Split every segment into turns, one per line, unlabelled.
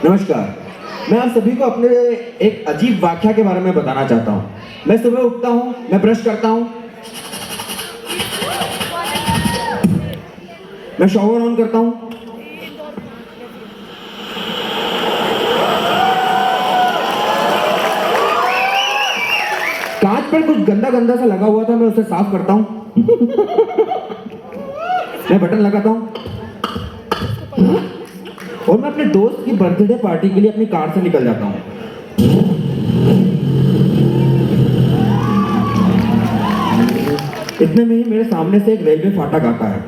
नमस्कार। मैं आप सभी को अपने एक अजीब वाकया के बारे में बताना चाहता हूँ। मैं सुबह उठता हूँ, मैं ब्रश करता हूँ, मैं शॉवर ऑन करता हूँ, कांच पर कुछ गंदा गंदा सा लगा हुआ था, मैं उसे साफ करता हूँ, मैं बटन लगाता हूँ और मैं अपने दोस्त की बर्थडे पार्टी के लिए अपनी कार से निकल जाता हूँ। इतने में ही मेरे सामने से एक रेलवे फाटक आता है।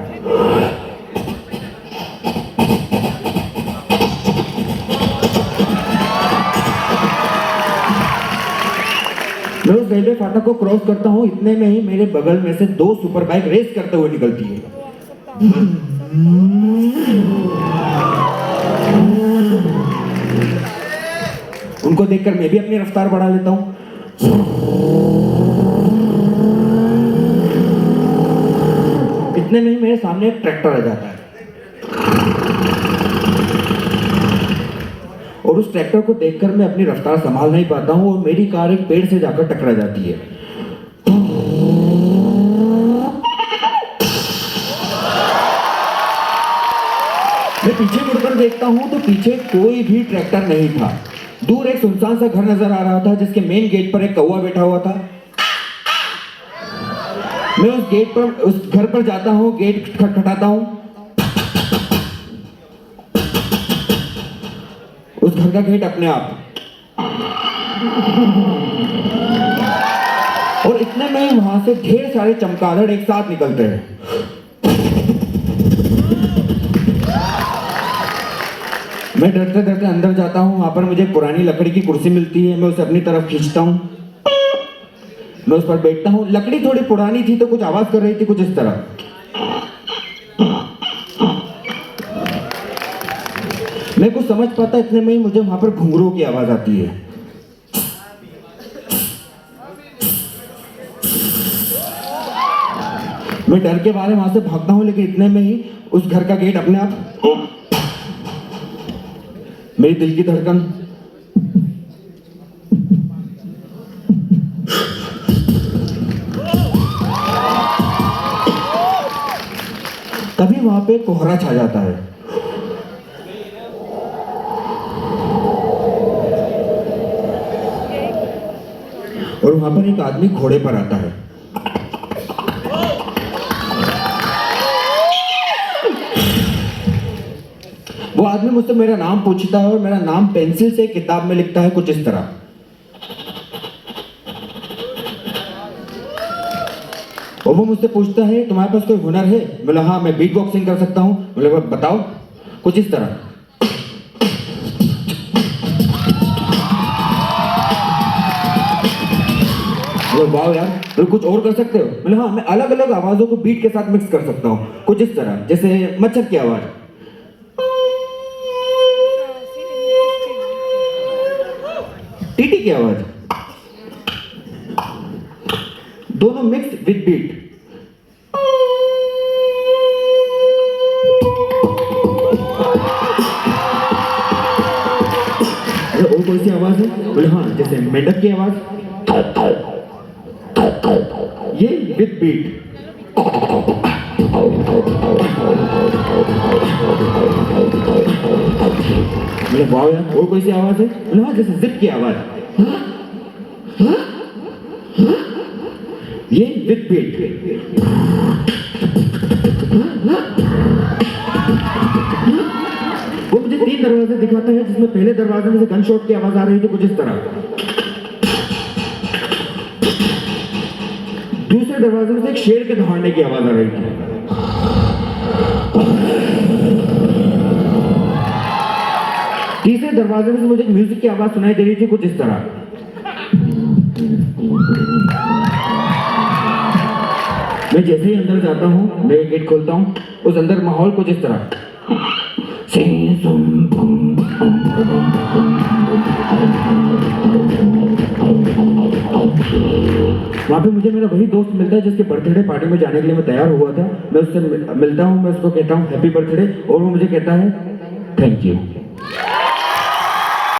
मैं उस रेलवे फाटक को क्रॉस करता हूँ। इतने में ही मेरे बगल में से दो सुपर बाइक रेस करते हुए निकलती है। उनको देखकर मैं भी अपनी रफ्तार बढ़ा लेता हूँ। इतने में ही मेरे सामने एक ट्रैक्टर आ जाता है और उस ट्रैक्टर को देखकर मैं अपनी रफ्तार संभाल नहीं पाता हूँ और मेरी कार एक पेड़ से जाकर टकरा जाती है। मैं पीछे मुड़कर देखता हूँ तो पीछे कोई भी ट्रैक्टर नहीं था। दूर एक सुनसान सा घर नजर आ रहा था जिसके मेन गेट पर एक कौवा बैठा हुआ था। मैं उस घर पर जाता हूँ, गेट खटखटाता हूँ। उस घर का गेट अपने आप, और इतने में ही वहां से ढेर सारे चमगादड़ एक साथ निकलते हैं। मैं डरते डरते अंदर जाता हूँ। वहां पर मुझे पुरानी लकड़ी की कुर्सी मिलती है। मैं उसे अपनी तरफ खींचता हूँ, मैं उस पर बैठता हूँ। लकड़ी थोड़ी पुरानी थी तो कुछ आवाज कर रही थी, कुछ इस तरह। मैं कुछ समझ पाता, इतने में ही मुझे वहां पर घुंघरूओं की आवाज आती है। मैं डर के मारे वहां से भागता हूं, लेकिन इतने में ही उस घर का गेट अपने आप, मेरी दिल की धड़कन तभी वहां पे कोहरा छा जाता है और वहां पर एक आदमी घोड़े पर आता है। वो आदमी मुझसे मेरा नाम पूछता है और मेरा नाम पेंसिल से किताब में लिखता है, कुछ इस तरह। और वो मुझसे पूछता है, तुम्हारे पास कोई हुनर है? बोला हाँ, मैं बीट बॉक्सिंग कर सकता हूँ। बोले बताओ, कुछ इस तरह। वाह यार, तो कुछ और कर सकते हो? बोले हाँ, मैं अलग अलग आवाजों को बीट के साथ मिक्स कर सकता हूँ, कुछ इस तरह, जैसे मच्छर की आवाज, टीटी की आवाज, दोनों मिक्स विद बीट। और कोई सी आवाज है? बोले हाँ, जैसे मेंढक की आवाज, ये विद बीट। बोले वाह यार, और कोई सी आवाज है? बोले हाँ, जैसे जिप की आवाज, ये विद बीट। वो मुझे 3 दरवाजे दिखाता है, जिसमें पहले दरवाजे में से गन शॉट की आवाज आ रही थी, कुछ इस तरह। दूसरे दरवाजे में से एक शेर के दहाड़ने की आवाज आ रही थी। तीसरे दरवाजे में से मुझे म्यूजिक की आवाज सुनाई दे रही थी, कुछ इस तरह। मैं जैसे ही अंदर जाता हूँ, मैं गेट खोलता हूँ, उस अंदर माहौल कुछ इस तरह। वहाँ पे मुझे मेरा वही दोस्त मिलता है जिसके बर्थडे पार्टी में जाने के लिए मैं तैयार हुआ था। मैं उससे मिलता हूँ, मैं उसको कहता हूँ हैप्पी बर्थडे, और वो मुझे कहता है थैंक यू।